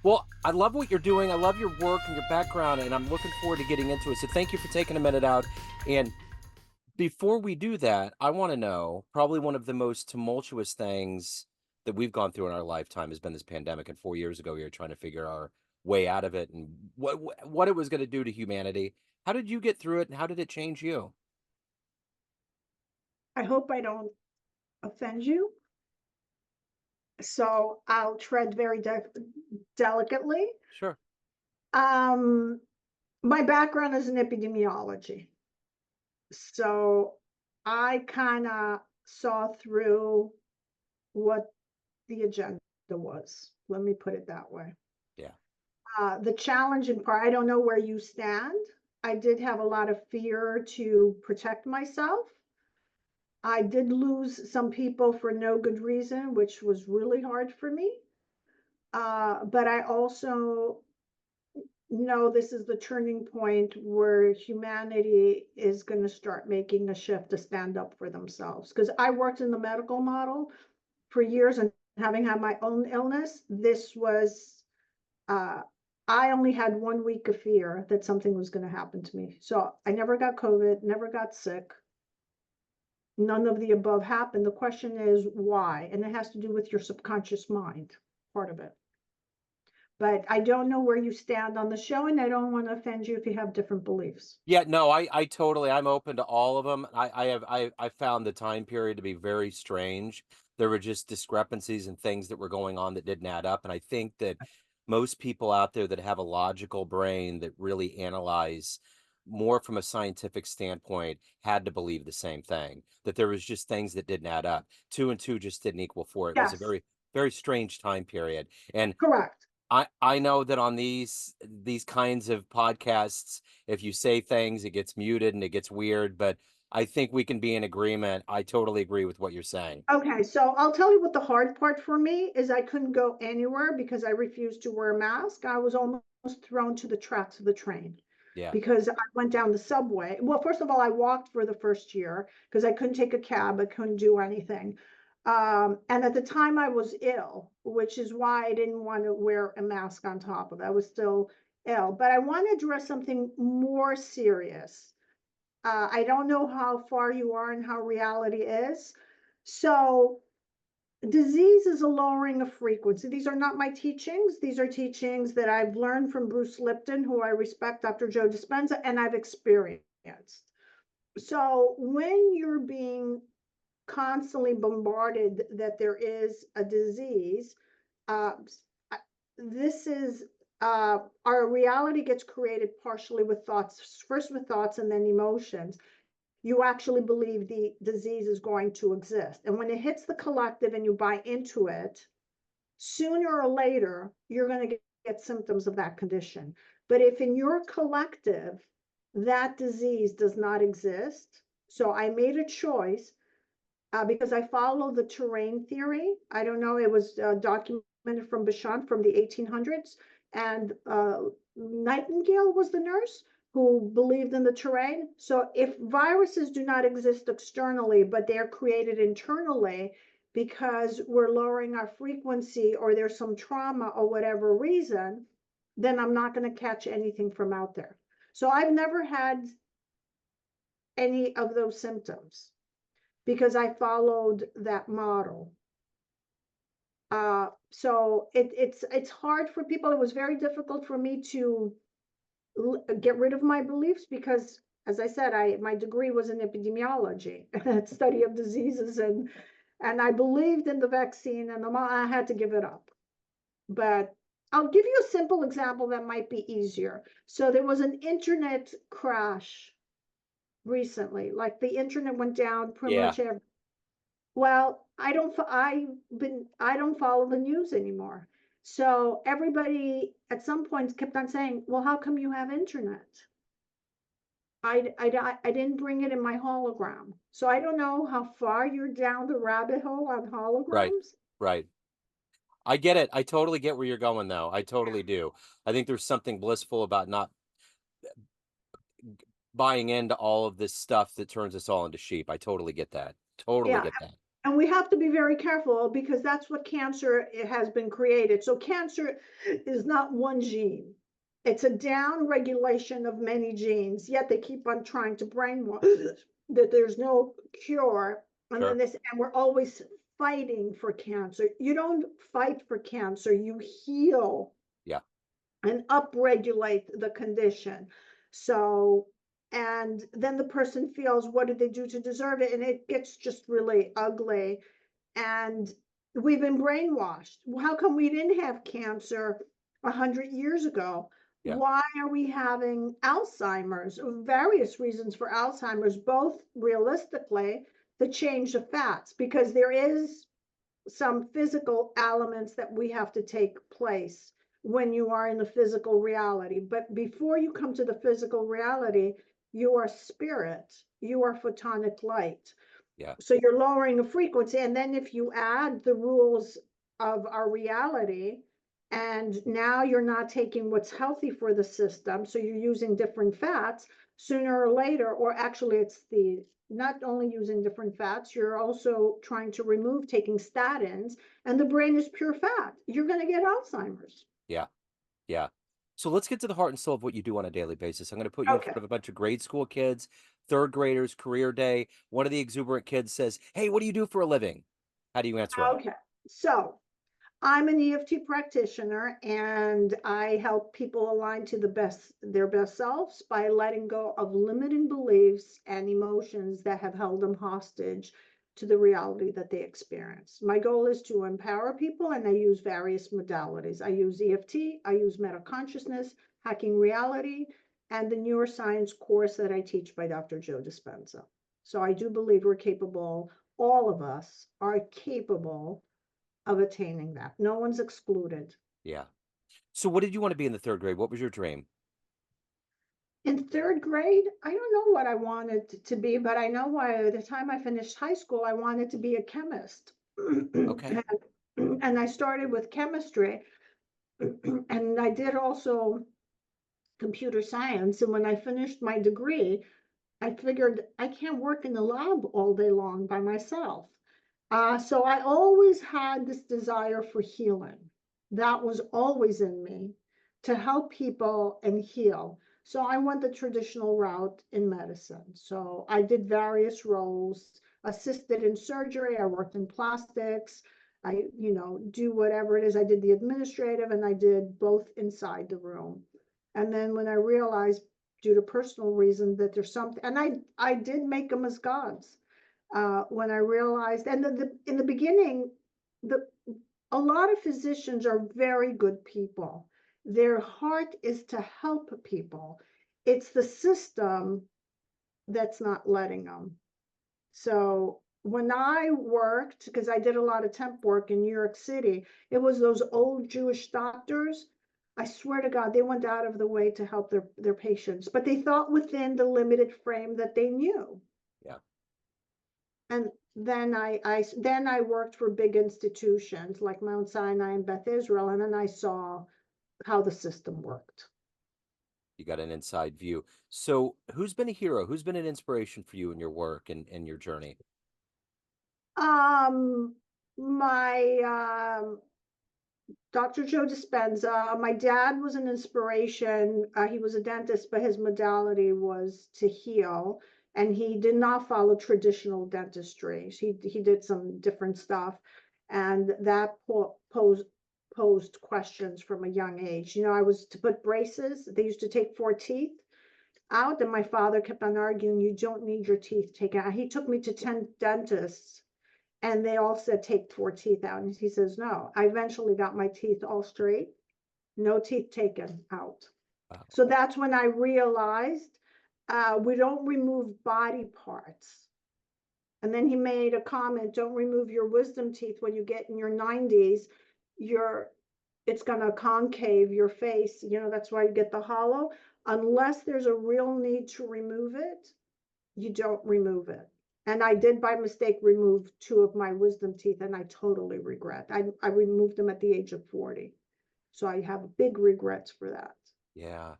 Well, I love what you're doing. I love your work and your background, and I'm looking forward to getting into it. So thank you for taking a minute out. And before we do that, I want to know, probably one of the most tumultuous things that we've gone through in our lifetime has been this pandemic. And 4 years ago, we were trying to figure our way out of it and what it was going to do to humanity. How did you get through it, and how did it change you? I hope I don't offend you, so I'll tread very delicately. Sure. Um, my background is in epidemiology, so I kind of saw through what the agenda was. Let me put it that way. Yeah. The challenge in part, I don't know where you stand. I did have a lot of fear to protect myself. I did lose some people for no good reason, which was really hard for me. But I also know this is the turning point where humanity is going to start making a shift to stand up for themselves. Because I worked in the medical model for years, and having had my own illness, this was, I only had 1 week of fear that something was going to happen to me. So I never got COVID, never got sick. None of the above happened. The question is why? And it has to do with your subconscious mind, part of it. But I don't know where you stand on the show, and I don't want to offend you if you have different beliefs. Yeah, no, I totally, I'm open to all of them. I found the time period to be very strange. There were just discrepancies and things that were going on that didn't add up. And I think that most people out there that have a logical brain that really analyze more from a scientific standpoint had to believe the same thing, that there was just things that didn't add up. Two and two just didn't equal four. It was a Yes, very, very strange time period. And correct. I know that on these kinds of podcasts, if you say things, it gets muted and it gets weird, but I think we can be in agreement. I totally agree with what you're saying. Okay, so I'll tell you what the hard part for me is. I couldn't go anywhere because I refused to wear a mask. I was almost thrown to the tracks of the train Yeah. because I went down the subway. Well, first of all, I walked for the first year because I couldn't take a cab. I couldn't do anything. And at the time I was ill, which is why I didn't want to wear a mask on top of it. I was still ill, but I want to address something more serious. I don't know how far you are and how reality is. So disease is a lowering of frequency. These are not my teachings. These are teachings that I've learned from Bruce Lipton, who I respect, Dr. Joe Dispenza, and I've experienced. So when you're being constantly bombarded that there is a disease, uh, this is our reality gets created partially with thoughts, first with thoughts and then emotions. You actually believe the disease is going to exist. And when it hits the collective and you buy into it, sooner or later, you're going to get symptoms of that condition. But if in your collective, that disease does not exist, so I made a choice because I follow the terrain theory. I don't know, it was documented from Bichat from the 1800s. And Nightingale was the nurse who believed in the terrain. So if viruses do not exist externally, but they're created internally because we're lowering our frequency or there's some trauma or whatever reason, then I'm not going to catch anything from out there. So I've never had any of those symptoms because I followed that model. So it's hard for people. It was very difficult for me to get rid of my beliefs because, as I said, my degree was in epidemiology, study of diseases, and I believed in the vaccine, and I had to give it up. But I'll give you a simple example that might be easier. So there was an internet crash recently, like the internet went down pretty Yeah. much every. Well, I don't follow the news anymore. So everybody at some point kept on saying, "Well, how come you have internet?" I didn't bring it in my hologram. So I don't know how far you're down the rabbit hole on Right. holograms. Right. I get it. I totally get where you're going, though. I totally do. I think there's something blissful about not buying into all of this stuff that turns us all into sheep. I totally get that. Totally Yeah. get that. And we have to be very careful because that's what cancer it has been created. So cancer is not one gene. It's a down regulation of many genes, yet they keep on trying to brainwash that there's no cure. And then Sure. this, and we're always fighting for cancer. You don't fight for cancer, you heal Yeah. and upregulate the condition. So, and then the person feels, what did they do to deserve it? And it gets just really ugly. And we've been brainwashed. How come we didn't have cancer 100 years ago? Yeah. Why are we having Alzheimer's? Various reasons for Alzheimer's, both realistically the change of fats, because there is some physical elements that we have to take place when you are in the physical reality. But before you come to the physical reality, you are spirit, you are photonic light. Yeah. So you're lowering the frequency. And then if you add the rules of our reality, and now you're not taking what's healthy for the system, so you're using different fats sooner or later, or actually it's the not only using different fats, you're also trying to remove taking statins, and the brain is pure fat. You're going to get Alzheimer's. Yeah. Yeah. So let's get to the heart and soul of what you do on a daily basis. I'm going to put you in Okay. front of a bunch of grade school kids, third graders, career day. One of the exuberant kids says, "Hey, what do you do for a living?" How do you answer them? Okay. So I'm an EFT practitioner and I help people align to their best selves by letting go of limiting beliefs and emotions that have held them hostage to the reality that they experience. My goal is to empower people and I use various modalities. I use EFT, I use meta consciousness, hacking reality, and the neuroscience course that I teach by Dr. Joe Dispenza. So I do believe we're capable, all of us are capable of attaining that. No one's excluded. Yeah. So what did you want to be in the third grade? What was your dream? In third grade, I don't know what I wanted to be, but I know by the time I finished high school, I wanted to be a chemist. Okay. And I started with chemistry, and I did also computer science. And when I finished my degree, I figured I can't work in the lab all day long by myself. So I always had this desire for healing. That was always in me to help people and heal. So I went the traditional route in medicine. So I did various roles, assisted in surgery, I worked in plastics, do whatever it is. I did the administrative and I did both inside the room. And then when I realized due to personal reasons that there's something, and I did make them as gods when I realized, and in the beginning, the a lot of physicians are very good people. Their heart is to help people. It's the system that's not letting them. So when I worked, because I did a lot of temp work in New York City, it was those old Jewish doctors. I swear to God, they went out of the way to help their patients, but they thought within the limited frame that they knew. Yeah. And then I worked for big institutions like Mount Sinai and Beth Israel, and then I saw how the system worked. You got an inside view. So who's been a hero? Who's been an inspiration for you in your work and your journey? Um, my Dr. Joe Dispenza. My dad was an inspiration. He was a dentist, but his modality was to heal, and he did not follow traditional dentistry. He did some different stuff, and that posed questions from a young age. I was to put braces. They used to take four teeth out, and my father kept on arguing, "You don't need your teeth taken out." He took me to 10 dentists and they all said, take four teeth out. And he says, no. I eventually got my teeth all straight, no teeth taken out. Wow. So that's when I realized we don't remove body parts. And then he made a comment, don't remove your wisdom teeth when you get in your 90s. Your It's going to concave your face. That's why you get the hollow. Unless there's a real need to remove it, you don't remove it. And I did by mistake remove two of my wisdom teeth, and I totally regret. I removed them at the age of 40. So I have big regrets for that. Yeah.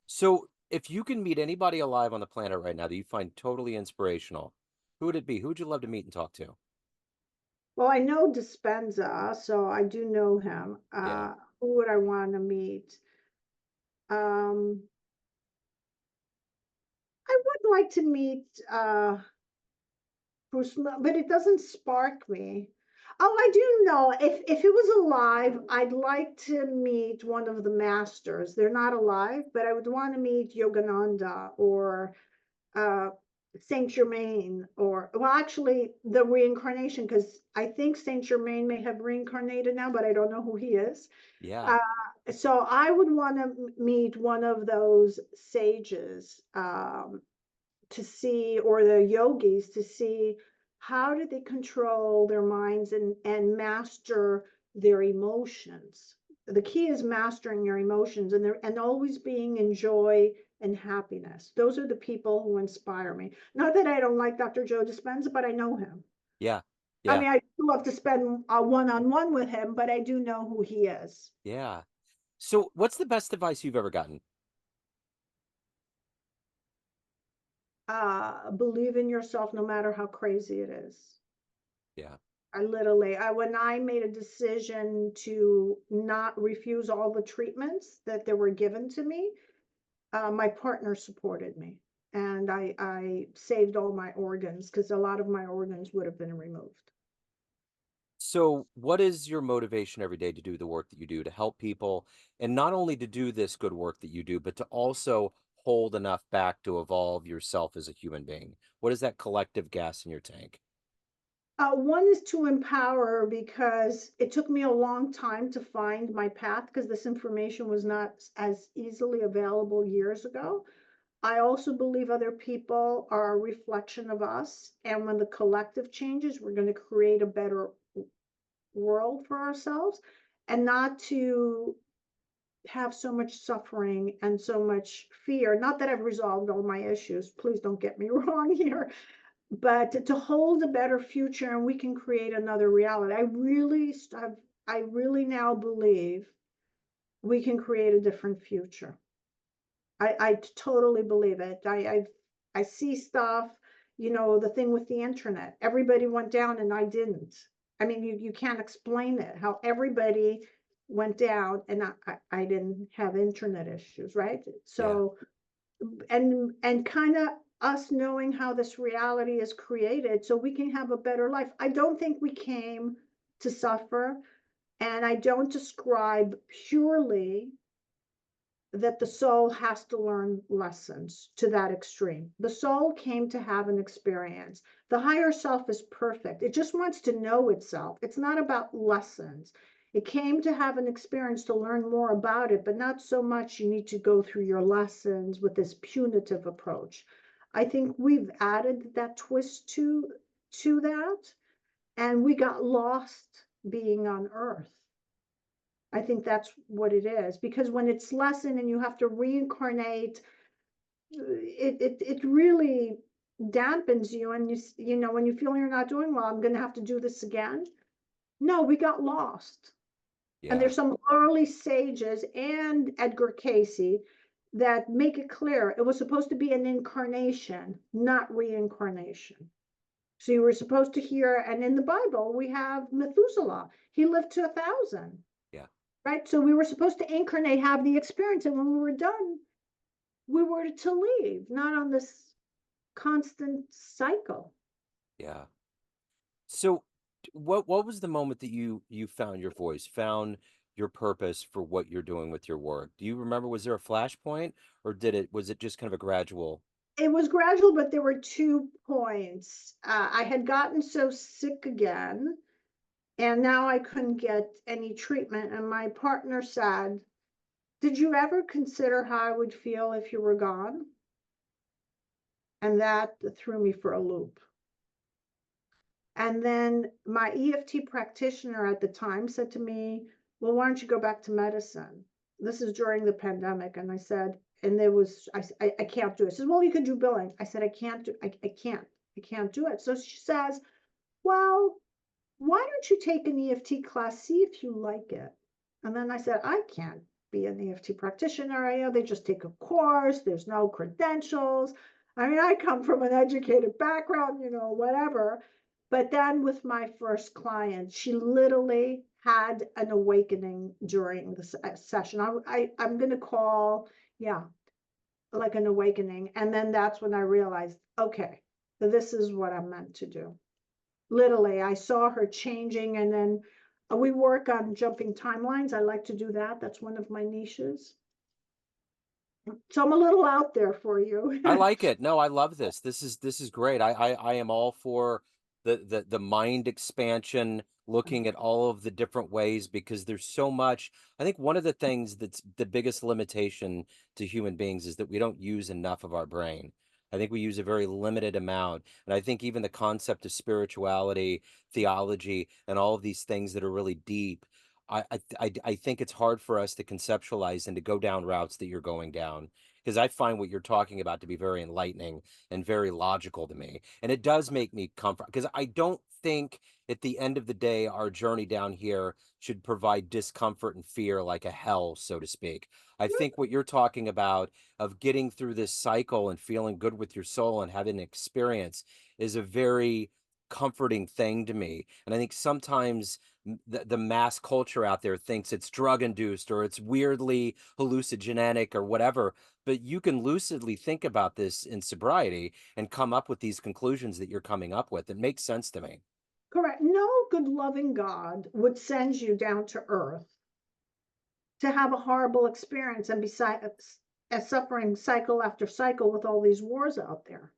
So if you can meet anybody alive on the planet right now that you find totally inspirational, who would it be? Who would you love to meet and talk to? Well, I know Dispenza, so I do know him. Yeah. Who would I want to meet? Um, I would like to meet Bruce, but it doesn't spark me. Oh, I do know. If it was alive, I'd like to meet one of the masters. They're not alive, but I would want to meet Yogananda or uh, Saint Germain, or well, actually, the reincarnation, because I think Saint Germain may have reincarnated now, but I don't know who he is. Yeah. Uh, so I would want to meet one of those sages, to see, or the yogis, to see how did they control their minds and master their emotions. The key is mastering your emotions, and always being in joy and happiness. Those are the people who inspire me. Not that I don't like Dr. Joe Dispenza, but I know him. Yeah. I Yeah. mean, I love to spend a one-on-one with him, but I do know who he is. Yeah. So what's the best advice you've ever gotten? Believe in yourself no matter how crazy it is. Yeah. When I made a decision to not refuse all the treatments that they were given to me, my partner supported me, and I saved all my organs, because a lot of my organs would have been removed. So, what is your motivation every day to do the work that you do to help people and not only to do this good work that you do, but to also hold enough back to evolve yourself as a human being? What is that collective gas in your tank? One is to empower, because it took me a long time to find my path, because this information was not as easily available years ago. I also believe other people are a reflection of us. And when the collective changes, we're going to create a better world for ourselves, and not to have so much suffering and so much fear. Not that I've resolved all my issues. Please don't get me wrong here, but to hold a better future, and we can create another reality. I really now believe we can create a different future. I totally believe it. I see stuff, the thing with the internet. Everybody went down and I didn't. I mean, you can't explain it, how everybody went down and I didn't have internet issues, right? Yeah. So, and kind of us knowing how this reality is created so we can have a better life. I don't think we came to suffer, and I don't describe purely that the soul has to learn lessons to that extreme. The soul came to have an experience. The higher self is perfect. It just wants to know itself. It's not about lessons. It came to have an experience to learn more about it, but not so much you need to go through your lessons with this punitive approach. I think we've added that twist to that, and we got lost being on earth. I think that's what it is, because when it's lesson and you have to reincarnate, it really dampens you, and when you feel you're not doing well, I'm going to have to do this again. No, we got lost. And Yeah. there's some early sages and Edgar Casey that make it clear it was supposed to be an incarnation, not reincarnation. So you were supposed to hear, and in the Bible we have Methuselah. He lived to 1,000. Yeah. Right? So we were supposed to incarnate, have the experience, and when we were done, we were to leave, not on this constant cycle. Yeah. So, what was the moment that you found your voice, found your purpose for what you're doing with your work? Do you remember, was there a flashpoint or was it just kind of a gradual? It was gradual, but there were 2 points. I had gotten so sick again, and now I couldn't get any treatment. And my partner said, "Did you ever consider how I would feel if you were gone?" And that threw me for a loop. And then my EFT practitioner at the time said to me, "Well, why don't you go back to medicine?" This is during the pandemic. And I said, and there was, I can't do it. She says, "Well, you could do billing." I said, I can't do it. So she says, "Well, why don't you take an EFT class, see if you like it?" And then I said, "I can't be an EFT practitioner. They just take a course. There's no credentials. I mean, I come from an educated background, whatever." But then with my first client, she literally had an awakening during the session. I'm going to call, yeah, like an awakening. And then that's when I realized, okay, this is what I'm meant to do. Literally, I saw her changing, and then we work on jumping timelines. I like to do that. That's one of my niches. So I'm a little out there for you. I like it. No, I love this. This is great. I am all for the mind expansion, looking at all of the different ways because there's so much. I think one of the things that's the biggest limitation to human beings is that we don't use enough of our brain. I think we use a very limited amount. And I think even the concept of spirituality, theology, and all of these things that are really deep, I think it's hard for us to conceptualize and to go down routes that you're going down because I find what you're talking about to be very enlightening and very logical to me. And it does make me comfort because I don't think at the end of the day, our journey down here should provide discomfort and fear like a hell, so to speak. I think what you're talking about of getting through this cycle and feeling good with your soul and having an experience is a very comforting thing to me. And I think sometimes the mass culture out there thinks it's drug induced or it's weirdly hallucinogenic or whatever, but you can lucidly think about this in sobriety and come up with these conclusions that you're coming up with. It makes sense to me. Correct. No good loving God would send you down to earth to have a horrible experience and be suffering cycle after cycle with all these wars out there.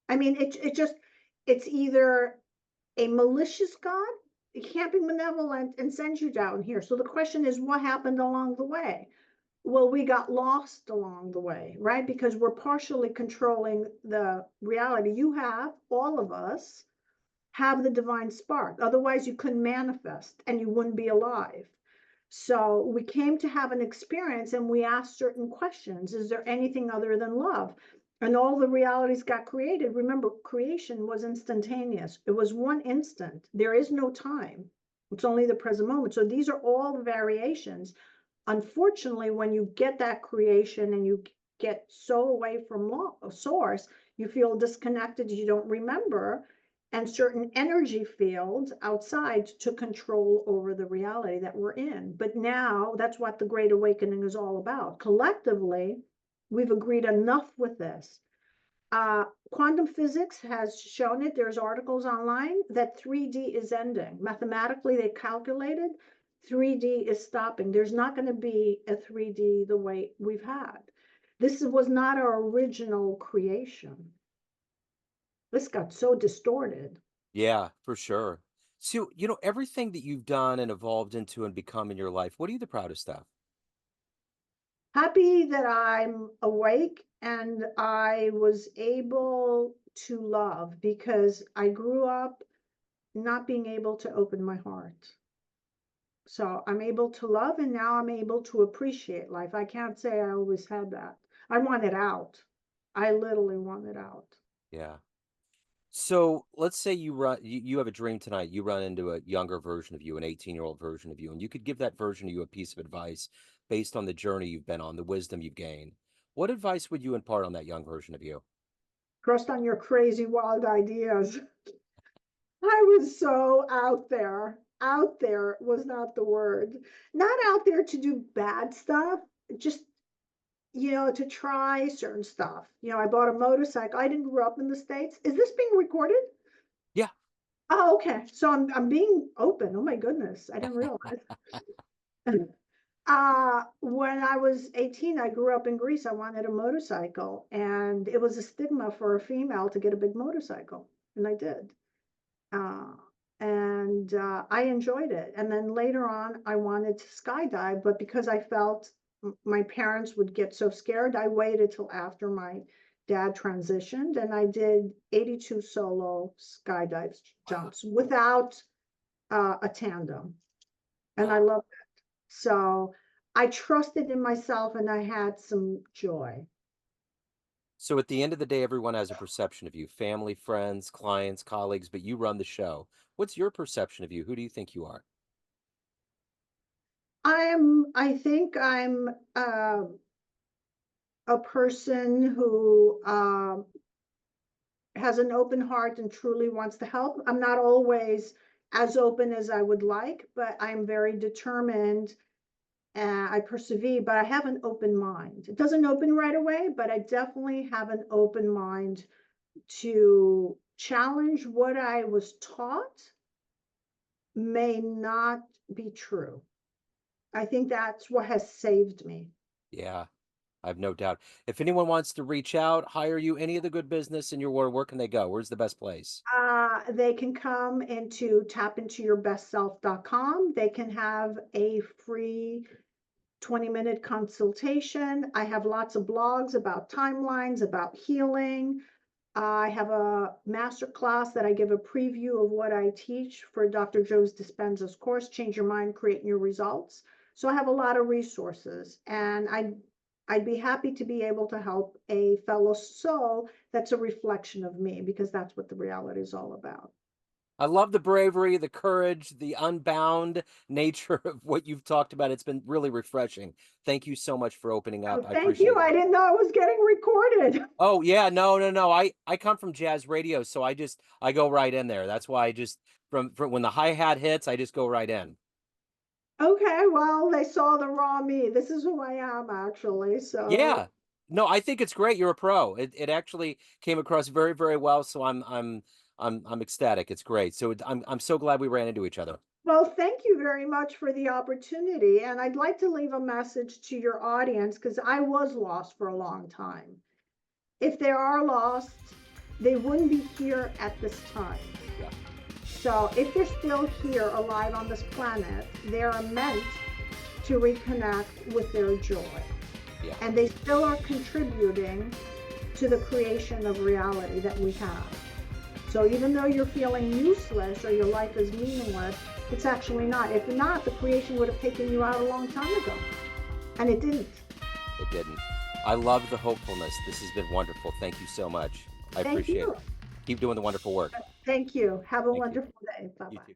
I mean, it's either a malicious God, it can't be benevolent and send you down here. So the question is, what happened along the way? Well, we got lost along the way, right? Because we're partially controlling the reality. You have, all of us, have the divine spark. Otherwise, you couldn't manifest and you wouldn't be alive. So we came to have an experience and we asked certain questions. Is there anything other than love? And all the realities got created. Remember, creation was instantaneous. It was one instant. There is no time. It's only the present moment. So these are all the variations. Unfortunately, when you get that creation and you get so away from source, you feel disconnected, you don't remember, and certain energy fields outside to control over the reality that we're in. But now that's what the Great Awakening is all about. Collectively, we've agreed enough with this. Quantum physics has shown it. There's articles online that 3D is ending. Mathematically, they calculated 3D is stopping. There's not going to be a 3D the way we've had. This was not our original creation. This got so distorted. Yeah, for sure. So, everything that you've done and evolved into and become in your life, what are you the proudest of? Happy that I'm awake and I was able to love because I grew up not being able to open my heart. So I'm able to love and now I'm able to appreciate life. I can't say I always had that. I want it out. I literally want it out. Yeah. So let's say you have a dream tonight, you run into a younger version of you, an 18-year-old version of you, and you could give that version of you a piece of advice based on the journey you've been on, the wisdom you've gained. What advice would you impart on that young version of you? Trust on your crazy, wild ideas. I was so out there. Out there was not the word. Not out there to do bad stuff, just to try certain stuff. I bought a motorcycle. I didn't grow up in the States. Is this being recorded? Yeah. Oh, okay. So I'm being open. Oh my goodness. I didn't realize. When I was 18, I grew up in Greece. I wanted a motorcycle, and it was a stigma for a female to get a big motorcycle, and I did. Uh, and I enjoyed it. And then later on, I wanted to skydive, but because I felt my parents would get so scared, I waited till after my dad transitioned, and I did 82 solo skydive Wow. jumps without a tandem, and I Wow. loved it. So I trusted in myself, and I had some joy. So at the end of the day, everyone has a perception of you, family, friends, clients, colleagues, but you run the show. What's your perception of you? Who do you think you are? I think I'm a person who has an open heart and truly wants to help. I'm not always as open as I would like, but I'm very determined and I persevere, but I have an open mind. It doesn't open right away, but I definitely have an open mind to challenge what I was taught may not be true. I think that's what has saved me. Yeah, I have no doubt. If anyone wants to reach out, hire you, any of the good business in your world, where can they go? Where's the best place? They can come into tapintourbestself.com. They can have a free 20-minute consultation. I have lots of blogs about timelines, about healing. I have a master class that I give a preview of what I teach for Dr. Joe Dispenza's course, Change Your Mind, Create New Results. So I have a lot of resources, and I'd be happy to be able to help a fellow soul that's a reflection of me, because that's what the reality is all about. I love the bravery, the courage, the unbound nature of what you've talked about. It's been really refreshing. Thank you so much for opening Oh, up. I thank you. appreciate I it. didn't know it was getting recorded. Oh yeah, no, no, no. I come from jazz radio, so I go right in there. That's why I just from when the hi-hat hits, I just go right in. Okay, well, they saw the raw me. This is who I am, actually. So, Yeah. No, I think it's great. You're a pro. It actually came across very, very well. So I'm ecstatic. It's great. So I'm so glad we ran into each other. well, thank you very much for the opportunity. And I'd like to leave a message to your audience because I was lost for a long time. If they are lost, they wouldn't be here at this time. Yeah. So, if they're still here alive on this planet, they are meant to reconnect with their joy. Yeah. And they still are contributing to the creation of reality that we have. So even though you're feeling useless or your life is meaningless, it's actually not. If not, the creation would have taken you out a long time ago. And it didn't. It didn't. I love the hopefulness. This has been wonderful. Thank you so much. I Thank appreciate you. it. Keep doing the wonderful work. Thank you. Have a Thank you. wonderful day. Bye You bye. too.